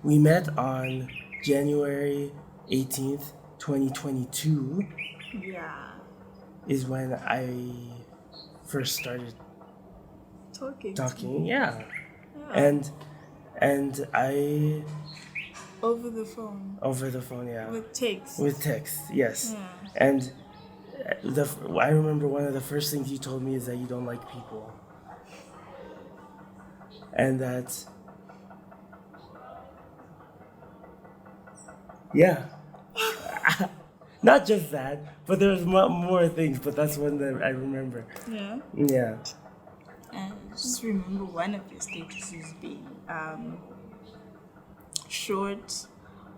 We met on January 18th, 2022 Yeah. is when I first started talking. Yeah. Yeah. And I Over the phone. over the phone, yeah. With text. With text, yes. Yeah. And I remember one of the first things you told me is that you don't like people. And that, yeah. Not just that, but there's more things, but that's one that I remember. Yeah. Yeah. And I just remember one of your statuses being short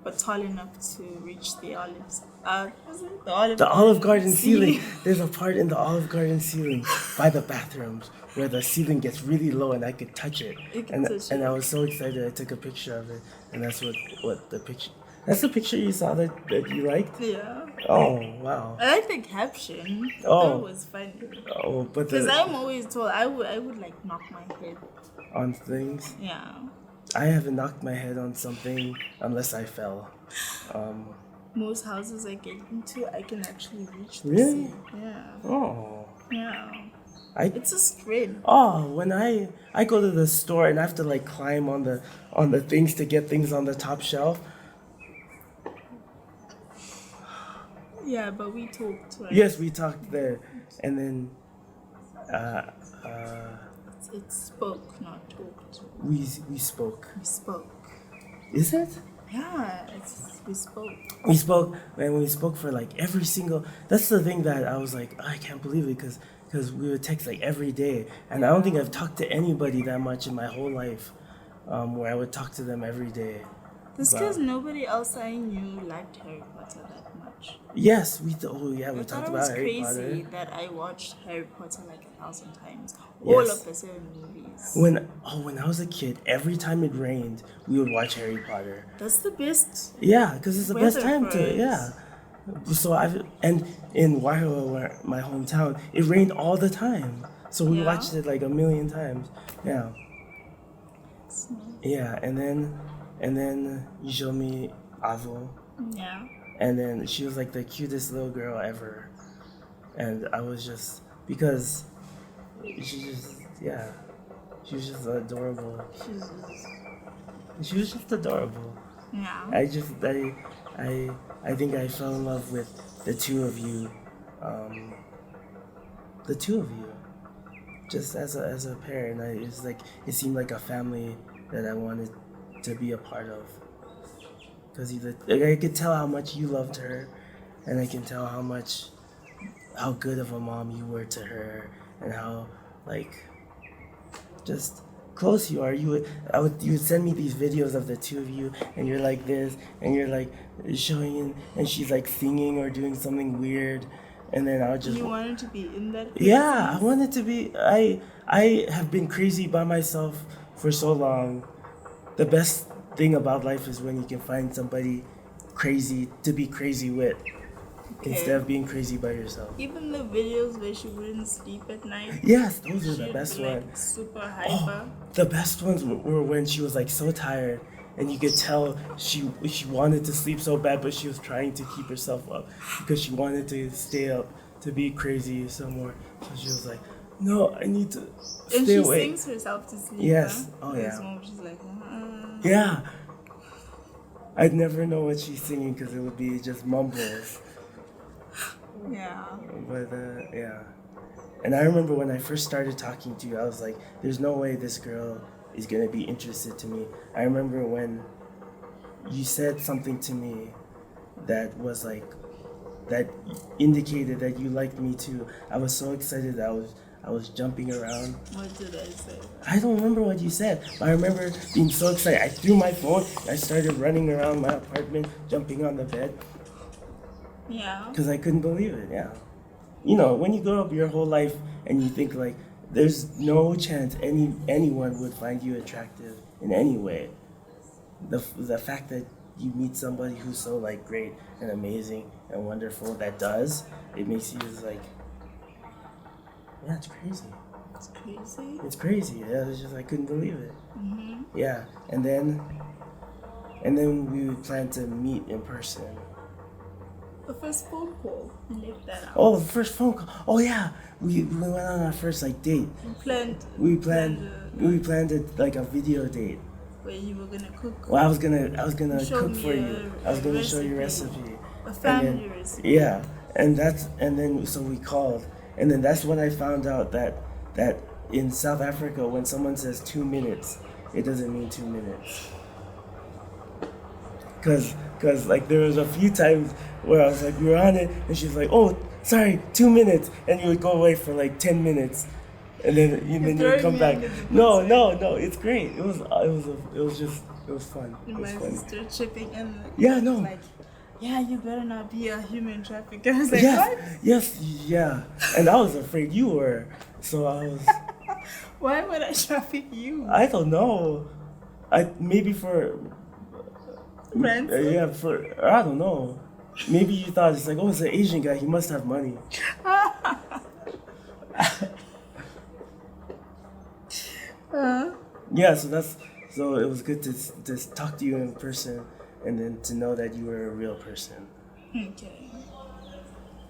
but tall enough to reach the olives. Was it The Olive Garden ceiling. There's a part in the Olive Garden ceiling by the bathrooms where the ceiling gets really low and I could touch it. You could And touch and it. I was so excited I took a picture of it. And that's what the picture. That's the picture you saw that you liked? Yeah. Oh, wow. I like the caption. Oh. That was funny. Oh, but Because I'm always told I would like knock my head. on things. Yeah. I haven't knocked my head on something unless I fell. Most houses I get into, I can actually reach the Really? sea. Yeah. Oh. Yeah. I It's a strength. when I go to the store and I have to like climb on the things to get things on the top shelf. Yeah, but we talked. Right? Yes, we talked there, and then It spoke, not talked. we spoke. We spoke. Is it? Yeah, we spoke. We spoke, and we spoke for like every single. That's the thing that I was like, I can't believe it, because we would text like every day, and I don't think I've talked to anybody that much in my whole life, where I would talk to them every day. This Wow. because nobody else I knew liked Harry Potter that much. Yes, we I talked thought it about was Harry crazy Potter. that I watched Harry Potter like 1,000 times. All Yes. of the 7 movies. When I was a kid, every time it rained, we would watch Harry Potter. That's the best. Yeah, because it's the best Weather time for to it. yeah. So and in Waiho, where my hometown, it rained all the time. So we Yeah. watched it like a million times. Yeah, It's nice. yeah, and then you showed me Azo, Yeah. and then she was like the cutest little girl ever, and I was just because she was just adorable. She's, She was just adorable. yeah. I think I fell in love with the two of you, the two of you, just as a parent. It seemed like a family that I wanted to be a part of, because I could tell how much you loved her, and I can tell how good of a mom you were to her, and how just close you are. You would send me these videos of the two of you, and you're like this, and you're like showing, and she's like singing or doing something weird, and then I would just You wanted to be in that. yeah, I craziness? wanted to be. I have been crazy by myself for so long. The best thing about life is when you can find somebody crazy to be crazy with, instead of being crazy by yourself. Even the videos where she wouldn't sleep at night. Yes, those are the she'd best be, like, ones. super hyper. The best ones were when she was like so tired, and you could tell she wanted to sleep so bad, but she was trying to keep herself up because she wanted to stay up to be crazy some more. So she was like, "No, I need to stay And she awake." sings herself to sleep. Yes. Huh? Oh, There's yeah. one where she's like, Yeah, I'd never know what she's singing because it would be just mumbles. yeah. But yeah, and I remember when I first started talking to you, I was like, "There's no way this girl is gonna be interested to me." I remember when you said something to me that was like that indicated that you liked me too. I was so excited that I was jumping around. What did I say? I don't remember what you said, but I remember being so excited. I threw my phone. I started running around my apartment, jumping on the bed. Yeah. Because I couldn't believe it, yeah. You know, when you grow up your whole life and you think like there's no chance anyone would find you attractive in any way. The fact that you meet somebody who's so like great and amazing and wonderful that does, it makes you just like, yeah, it's crazy. It's crazy. It's crazy. Yeah, it's just I couldn't believe it. Mm-hmm. Yeah, and then and then we would plan to meet in person. The first phone call, you left that out. Oh, the first phone call. Oh yeah, we went on our first like date. We planned it like a video date. Where you were gonna cook. Well, I was gonna cook me for you. I was gonna show you a recipe. A family recipe. Yeah, and then so we called, and then that's when I found out that in South Africa when someone says 2 minutes, it doesn't mean 2 minutes. Cause like there was a few times where I was like we were on it, and she's like, oh sorry, 2 minutes, and you would go away for like 10 minutes. And then you would come back. No, it's great. It was fun. It was My funny. sister chipping in. Yeah, no. Like, yeah, you better not be a human trafficker. I was like, Yes, what? yes, yeah. And I was afraid you were. So I was. Why would I traffic you? I don't know. Maybe for. Friends? Yeah, I don't know. Maybe you thought it's like, oh, it's an Asian guy. He must have money. Yeah, so it was good to talk to you in person, and then to know that you were a real person. Okay.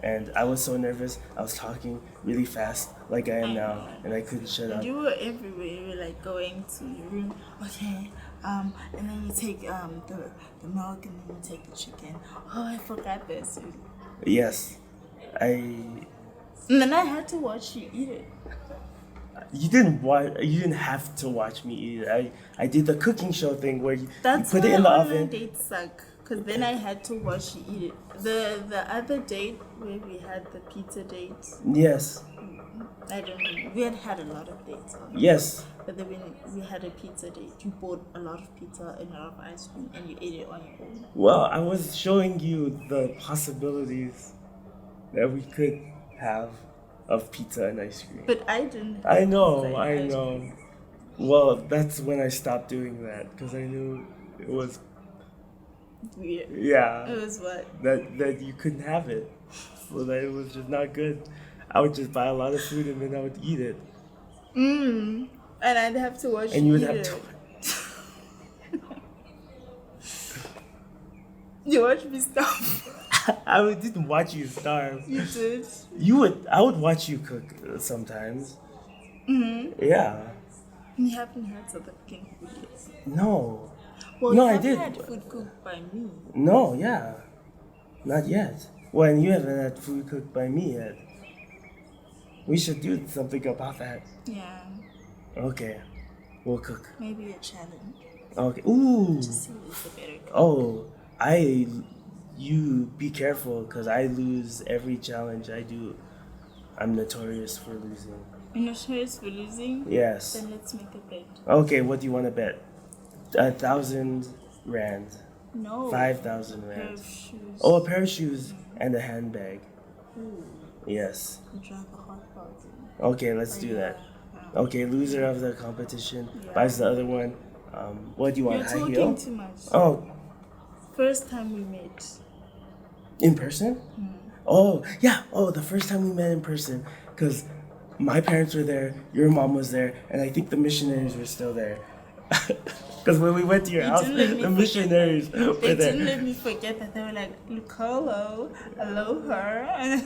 And I was so nervous. I was talking really fast, like I am now, and I couldn't shut up. You were everywhere. You were like going to your room. Okay. And then you take the milk, and then you take the chicken. Oh, I forgot this. Yes, And then I had to watch you eat it. You didn't have to watch me eat it. I did the cooking show thing where you put it in the oven. Online dates suck, because then I had to watch you eat it. The other date where we had the pizza date. Yes. I don't know. We had a lot of dates on. Yes. But then we had a pizza date. You bought a lot of pizza and a lot of ice cream, and you ate it on your own. Well, I was showing you the possibilities that we could have of pizza and ice cream. But I didn't. I know. Cream. Well, that's when I stopped doing that because I knew it was Weird. yeah. It was what? That you couldn't have it, so that it was just not good. I would just buy a lot of food and then I would eat it. And I'd have to watch. And you would eat have it. to. You watch me starve. Didn't watch you starve. You did. I would watch you cook sometimes. Yeah. You haven't had South African food yet. No. Well, No, you I haven't did. had food cooked by me. No, yeah. Not yet. Well, and you haven't had food cooked by me yet. We should do something about that. Yeah. Okay. We'll cook. Maybe a challenge. Okay. Ooh. Just see who's the better cook. Oh, you be careful because I lose every challenge I do. I'm notorious for losing. You're notorious for losing? Yes. Then let's make a bet. Okay, what do you want to bet? 1,000 rand. No. 5,000 Pair rand. of shoes. Oh, a pair of shoes and a handbag. Ooh. Yes. You drive a hot party. Okay, let's do that. Yeah. Okay, loser of the competition Yeah. buys the other one. What do you want? You're High talking heel? too much. Oh, First time we met. in person? Oh, yeah. Oh, the first time we met in person. Because my parents were there, your mom was there, and I think the missionaries were still there. Because when we went to your You house, didn't let me the forget missionaries They were there. didn't let me forget that. They were like, Lukholo, hello her.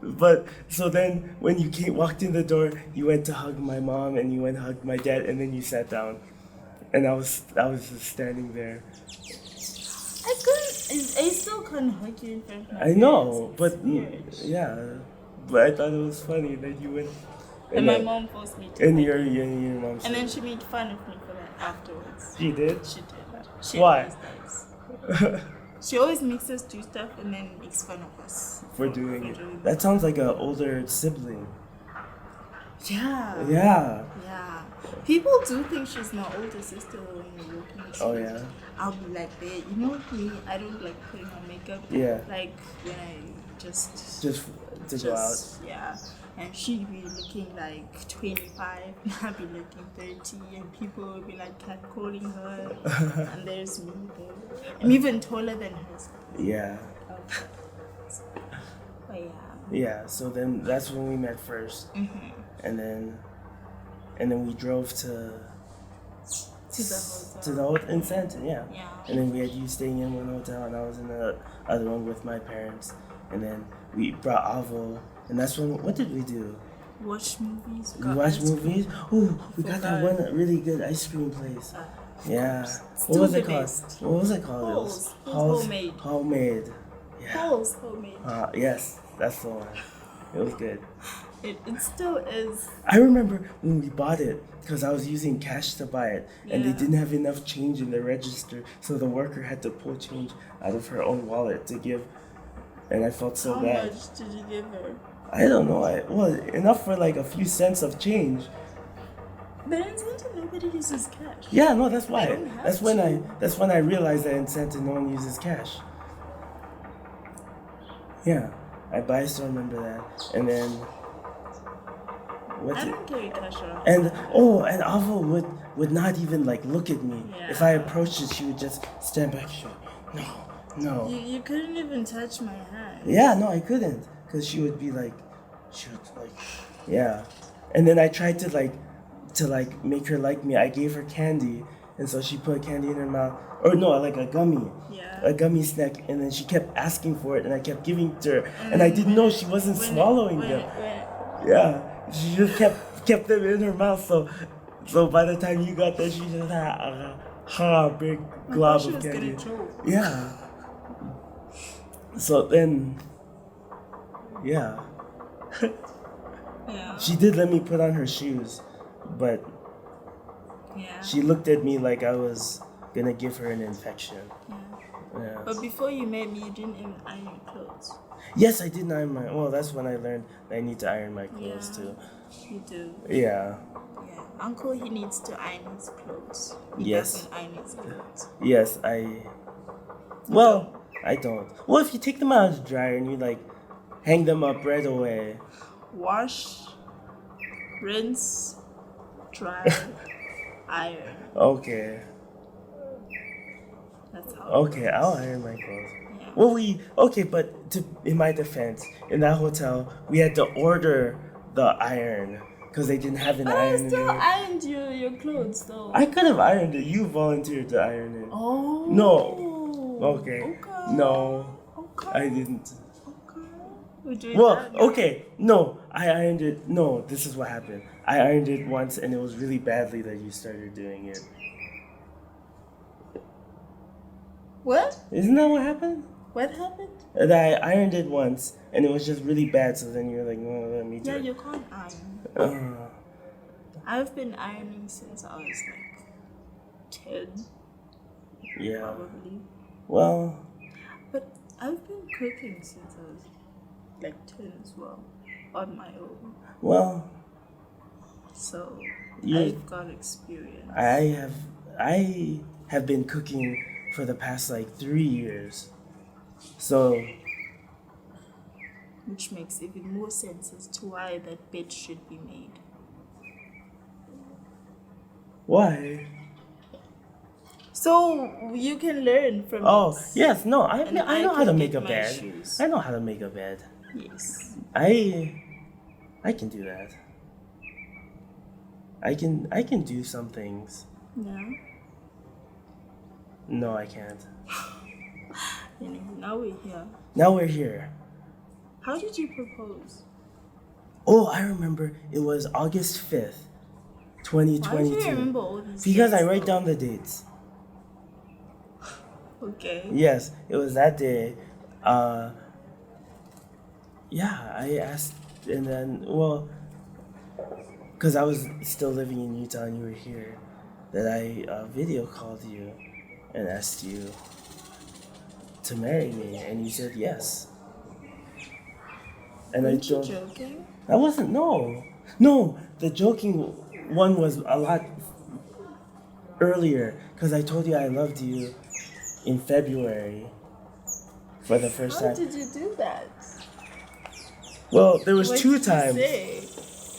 But so then when you walked in the door, you went to hug my mom and you went to hug my dad, and then you sat down. And I was just standing there. I still can't hug you in front of my I know, parents. but It's weird. yeah. But I thought it was funny that you went. And my mom forced me to. And hug your you. mom. And then she made fun of me for that afterwards. She did. She did. She Why? always does. She always makes us do stuff and then makes fun of us For doing it. That sounds like an older sibling. Yeah. Yeah. Yeah. People do think she's my older sister when we walk in the street. Oh yeah. I'll be like, there. You know me, I don't like putting on makeup. Yeah. Like when I just To go out. yeah. And she'd be looking like 25, and I'd be looking 30, and people would be like catcalling her. And there's me there. I'm even taller than her. So. Yeah. Okay. But yeah. Yeah. So then that's when we met first, and then we drove to To the hotel. To the hotel in Santon, yeah. Yeah. And then we had you staying in one hotel, and I was in the other one with my parents. And then we brought Avo, and that's when, what did we do? Watch movies. We watched movies. Ooh, we got that one really good ice cream place. Yeah. What was it called? What was it called? Halls. Homemade. Homemade. Yeah. Halls homemade. Yes, that's the one. It was good. It still is. I remember when we bought it because I was using cash to buy it, and they Yeah. didn't have enough change in the register, so the worker had to pull change out of her own wallet to give, and I felt so How bad. much did you give her? I don't know. Well, enough for like a few cents of change. But in Santa, nobody uses cash. Yeah, no, that's why. don't have That's when to. that's when I realized that in Santa no one uses cash. Yeah, I still remember that. And then I don't carry cash around. and Avo would not even like look at me. If I approached it, she would just stand back. She would, no. You couldn't even touch my hand. Yeah, no, I couldn't, cause she would yeah. And then I tried to make her like me. I gave her candy, and so she put candy in her mouth. Or no, like a gummy. Yeah. A gummy snack, and then she kept asking for it, and I kept giving it to her, and I didn't know she wasn't swallowing them. Yeah, she just kept them in her mouth. So by the time you got there, she just had a big glob she of was candy. gonna choke. Yeah. So then, yeah, Yeah. she did let me put on her shoes, but Yeah. she looked at me like I was gonna give her an infection. Yeah. Yeah. But before you met me, you didn't even iron your clothes. Yes, I did iron my. Well, that's when I learned that I need to iron my clothes Yeah. too. You do. Yeah. Yeah. Uncle, he needs to iron his clothes. He Yes. doesn't iron his clothes. Yes, Well, I don't. Well, if you take them out of the dryer and you like hang them up right away. Wash, rinse, dry, iron. Okay. That's how. Okay, I'll iron my clothes. Yeah. Well, but in my defense, in that hotel, we had to order the iron because they didn't have an But I iron. still in it. ironed your clothes though. I could have ironed it. You volunteered to iron it. Oh. No. Okay. No, Okay. I didn't. Okay. We're doing Well, that now. okay. No, I ironed it. No, this is what happened. I ironed it once, and it was really badly that you started doing it. What? Isn't that what happened? What happened? That I ironed it once, and it was just really bad. So then you were like, "No, let me do Yeah, it." you can't iron. Uh, I've been ironing since I was like 10, yeah. probably. Well, But I've been cooking since I was like 10 as well, on my own. well, So You- I've got experience. I have been cooking for the past like 3 years. So Which makes even more sense as to why that bed should be made. why? So you can learn from Oh it. yes, no, I And I I know how to can make get a my bed. shoes. I know how to make a bed. Yes. I can do that. I can do some things. Yeah. No, I can't. Anyway, now we're here. Now we're here. How did you propose? Oh, I remember it was August 5th, Why do you 2022. remember all these Because I dates, write though? down the dates. Okay. Yes, it was that day. Yeah, I asked, and then, well, because I was still living in Utah and you were here, that I video called you and asked you to marry me, and you said yes. And Weren't I you told, joking? I wasn't, no, the joking one was a lot earlier, because I told you I loved you in February for the first How time. did you do that? Well, there was What two did you times. say?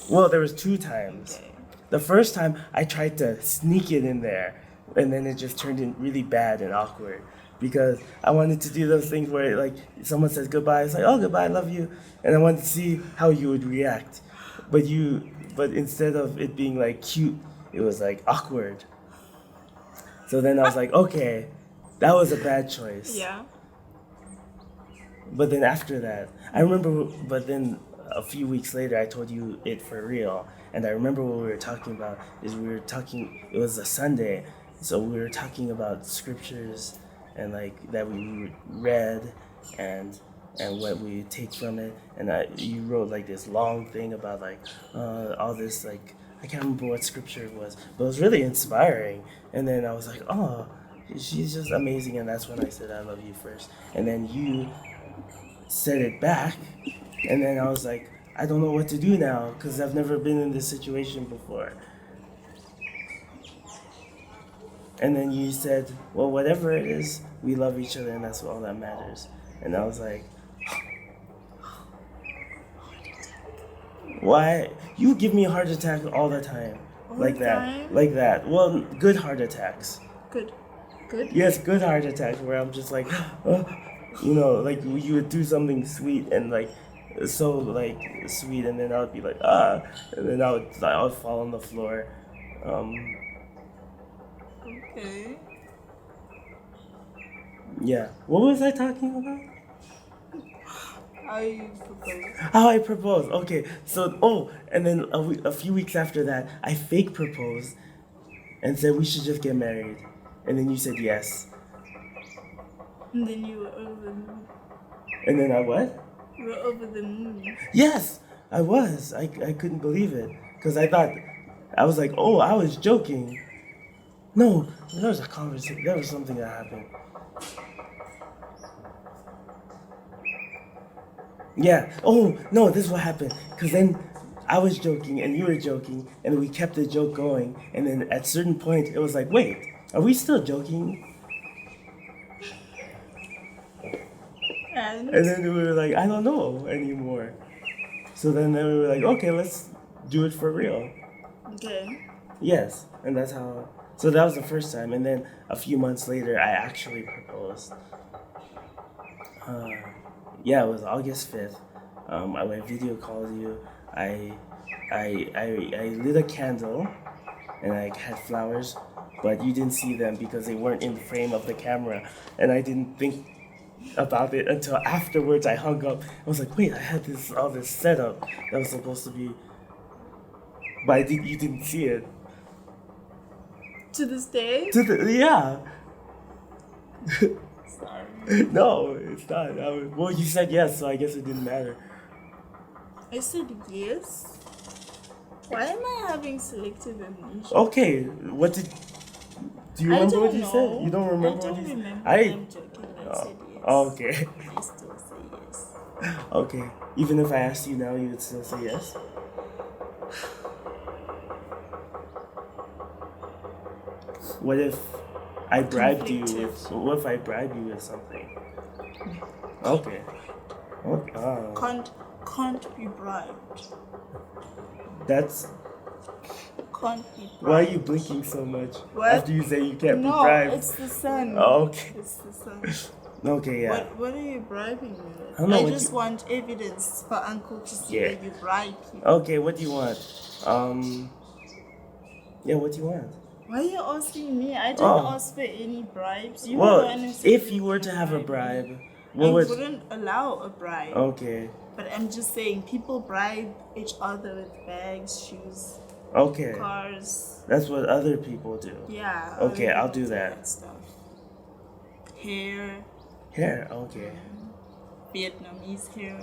Well, there was two times. Okay. The first time I tried to sneak it in there, and then it just turned in really bad and awkward because I wanted to do those things where like someone says goodbye, it's like, oh, goodbye, I love you, and I wanted to see how you would react. But instead of it being like cute, it was like awkward. So then I was like, okay, that was a bad choice. Yeah. But then after that, I remember, but then a few weeks later, I told you it for real. And I remember what we were talking about it was a Sunday. So we were talking about scriptures and like that we read and what we take from it. And you wrote like this long thing about like all this, like, I can't remember what scripture it was, but it was really inspiring. And then I was like, oh, she's just amazing. And that's when I said I love you first. And then you said it back, and then I was like, I don't know what to do now because I've never been in this situation before. And then you said, well, whatever it is, we love each other and that's all that matters. And I was like, why? You give me a heart attack all the time. All Like the that. time? Like that. Well, good heart attacks. Good. Good. Yes, good heart attacks where I'm just like, like you would do something sweet and like so like sweet, and then I would be like and then I would fall on the floor. Okay. Yeah. What was I talking about? How you propose? How I proposed. Okay. So and then a few weeks after that, I fake proposed and said we should just get married, and then you said yes. And then you were over the moon. And then I what? You were over the moon. Yes, I was. I couldn't believe it because I thought I was like, oh, I was joking. No, there was a conversation. There was something that happened. Yeah. Oh no, this is what happened. Because then I was joking and you were joking, and we kept the joke going. And then at a certain point, it was like, wait, are we still joking? And And then we were like, I don't know anymore. So then we were like, okay, let's do it for real. okay. Yes, and that's how. So that was the first time, and then a few months later, I actually proposed. Yeah, it was August 5th. I video called you. I lit a candle, and I had flowers, but you didn't see them because they weren't in the frame of the camera, and I didn't think about it until afterwards. I hung up. I was like, wait, I had all this setup that was supposed to be, but you didn't see it. To this day? Yeah. Sorry. No, it's not. Well, you said yes, so I guess it didn't matter. I said yes. Why am I having selective amnesia? Okay, what did? Do you I remember don't what you know. said? You don't remember I don't what you said? remember. I'm joking. I said yes. Okay. I still say yes. Okay. Even if I asked you now, you would still say yes. What if I bribed you with? What if I bribe you with something? Okay. Okay. Can't be bribed. That's. Can't be bribed. Why are you blinking so much? What? After you say you can't be No, bribed. it's the sun. Okay. It's the sun. Okay, yeah. What are you bribing me with? I don't know I what just want evidence for Uncle to see Yeah. that you bribe people. Okay, what do you want? Yeah, what do you want? Why are you asking me? I didn't Oh. ask for any bribes. You were the one who Well, said if you were were to gonna have a bribe me. bribe, I what would? wouldn't allow a bribe. Okay, But I'm just saying, people bribe each other with bags, shoes, okay. cars. That's what other people do. Yeah. Okay, other I'll people do that. Stuff. Hair, Hair, okay. Vietnamese hair.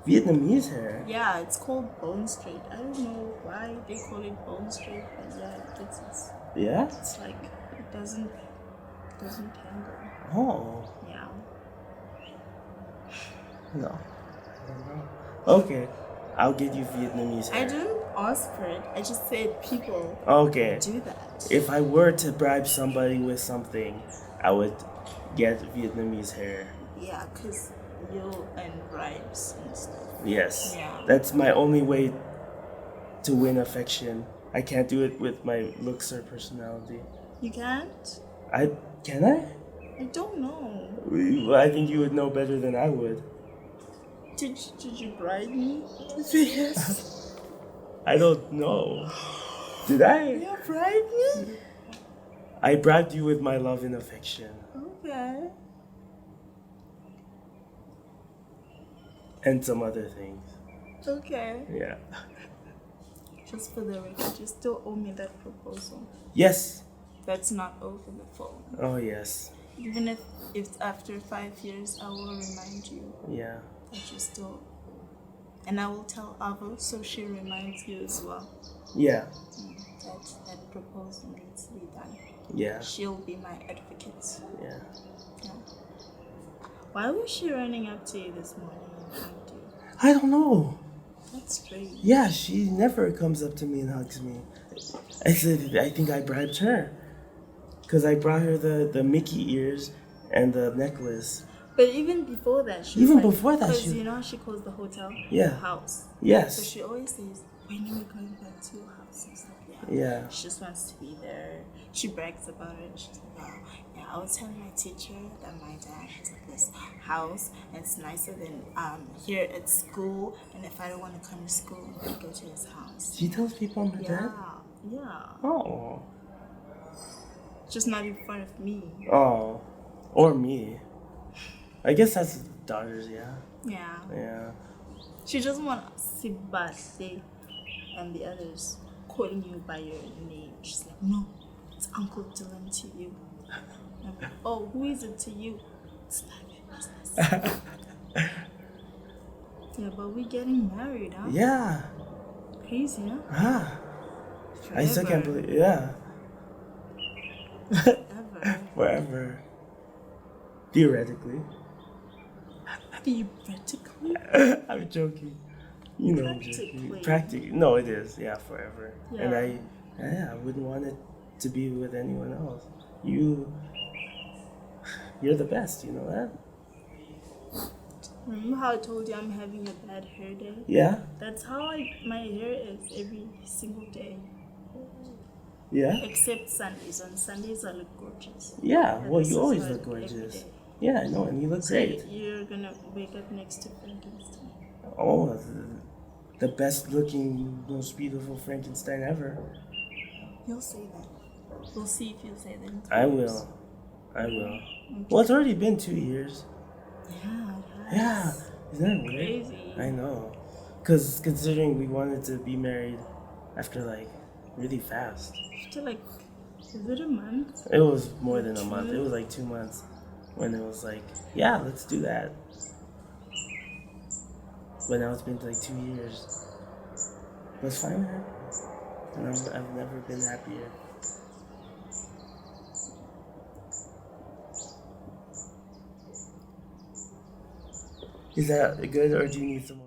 Vietnamese hair. Yeah, it's called bone straight. I don't know why they call it bone straight, but yeah, Yeah? it's like it doesn't tangle. Oh, Yeah. no. I don't know. Okay, I'll get you Vietnamese I hair. didn't ask for it. I just said people Okay. do that. If I were to bribe somebody with something, I would get Vietnamese hair. Yeah, because you'll earn bribes and stuff. Yes. Yeah. That's my only way to win affection. I can't do it with my looks or personality. You can't? Can I? I don't know. Well, I think you would know better than I would. Did you bribe me? Yes. I don't know. Did I? You bribed me? I bribed you with my love and affection. Okay. And some other things. Okay. Yeah. Just for the record, you still owe me that proposal. Yes. That's not over the phone. Oh, yes. Even if after 5 years, I will remind you Yeah. that you still. And I will tell Ava so she reminds you as well. Yeah. That proposal needs to be done. Yeah. She'll be my advocate. Yeah. Yeah. Why was she running up to you this morning and hugged you? I don't know. That's strange. Yeah, she never comes up to me and hugs me. I said, I think I bribed her. Because I brought her the Mickey ears and the necklace. But even before that, she Even was like, before that, because she- you know how she calls the hotel Yeah. the house. Yes. So she always says, when are we going back to your house and stuff? Yeah. She just wants to be there. She brags about it. She's like, oh, yeah, I was telling my teacher that my dad has like this house and it's nicer than here at school. And if I don't want to come to school, I go to his house. She tells people I'm her Yeah, dad? yeah. Oh. Just not in front of me. Oh. Or me. I guess that's daughters, yeah. Yeah. Yeah. She doesn't want Sibase and the others calling you by your name. She's like, no, it's Uncle Dylan to you. And I'm like, oh, who is it to you? It's not your business. Yeah, but we're getting married, huh? Yeah. Crazy, huh? Ah. I still can't Forever. believe, yeah. Ever. Forever. Theoretically. Theoretically? I'm joking. You know I'm joking. Practically. Practically. No, it is. Yeah, forever. And Yeah. I wouldn't want it to be with anyone else. You're the best, you know that? Remember how I told you I'm having a bad hair day? Yeah? That's how my hair is every single day. Yeah? Except Sundays. On Sundays I look gorgeous. Yeah, But well, this you is always how I look every gorgeous. day. Yeah, I know, and you look So great. you're gonna wake up next to Frankenstein. Oh, the best looking, most beautiful Frankenstein ever. You'll say that. We'll see if you'll say that. in 2 I years. will. I will. Well, it's already been 2 years. Yeah, it Yeah. has. Isn't that weird? Crazy. I know. Because considering we wanted to be married after, like, really fast. After like, is it a month? It was more than a month. It was like 2 months when it was like, yeah, let's do that. But now it's been like 2 years. But it's fine, man. And I've never been happier. Is that good or do you need some more?